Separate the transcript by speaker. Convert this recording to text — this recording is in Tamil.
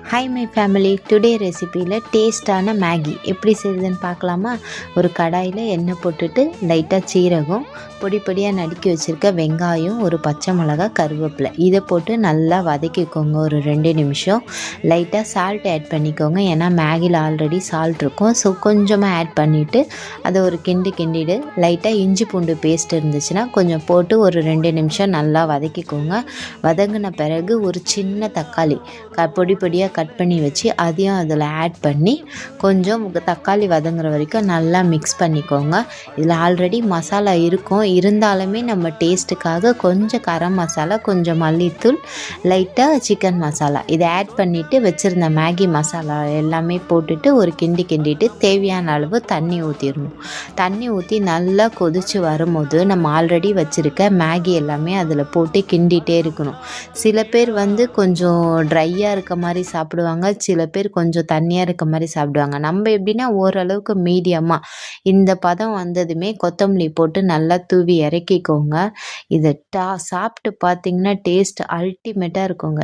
Speaker 1: ஹாய் மை ஃபேமிலி, டுடே ரெசிப்பியில் டேஸ்டான மேகி எப்படி செய்யுதுன்னு பார்க்கலாமா? ஒரு கடாயில் எண்ணெய் போட்டுட்டு லைட்டாக சீரகம், பொடி பொடியாக நறுக்கி வச்சுருக்க வெங்காயம், ஒரு பச்சை மிளகா, கருவேப்பிலை இதை போட்டு நல்லா வதக்கிக்கோங்க. ஒரு 2 நிமிஷம் லைட்டாக சால்ட் ஆட் பண்ணிக்கோங்க. ஏன்னா மேகியில் ஆல்ரெடி சால்ட் இருக்கும். ஸோ கொஞ்சமாக ஆட் பண்ணிவிட்டு அதை ஒரு கிண்டிட்டு லைட்டாக இஞ்சி பூண்டு பேஸ்ட் இருந்துச்சுன்னா கொஞ்சம் போட்டு ஒரு 2 நிமிஷம் நல்லா வதக்கிக்கோங்க. வதங்கின பிறகு ஒரு சின்ன தக்காளி பொடி பொடியாக கட் பண்ணி வச்சு அதையும் அதில் ஆட் பண்ணி கொஞ்சம் தக்காளி வதங்குற வரைக்கும் நல்லா மிக்ஸ் பண்ணிக்கோங்க. இதில் ஆல்ரெடி மசாலா இருக்கும், இருந்தாலுமே நம்ம டேஸ்ட்டுக்காக கொஞ்சம் கரம் மசாலா, கொஞ்சம் மல்லித்தூள், லைட்டாக சிக்கன் மசாலா இதை ஆட் பண்ணிவிட்டு வச்சுருந்த மேகி மசாலா எல்லாமே போட்டுட்டு ஒரு கிண்டிட்டு தேவையான அளவு தண்ணி ஊற்றிடணும். தண்ணி ஊற்றி நல்லா கொதித்து வரும்போது நம்ம ஆல்ரெடி வச்சுருக்க மேகி எல்லாமே அதில் போட்டு கிண்டிகிட்டே இருக்கணும். சில பேர் கொஞ்சம் ட்ரையாக இருக்க மாதிரி சாப்பிடுவாங்க, சில பேர் கொஞ்சம் தண்ணியாக இருக்க மாதிரி சாப்பிடுவாங்க. நம்ம எப்படின்னா ஓரளவுக்கு மீடியமாக இந்த பதம் வந்ததுமே கொத்தமல்லி போட்டு நல்லா தூவி இறக்கிக்கோங்க. இதை சாப்பிட்டு பார்த்தீங்கன்னா டேஸ்ட் அல்டிமேட்டாக இருக்குங்க.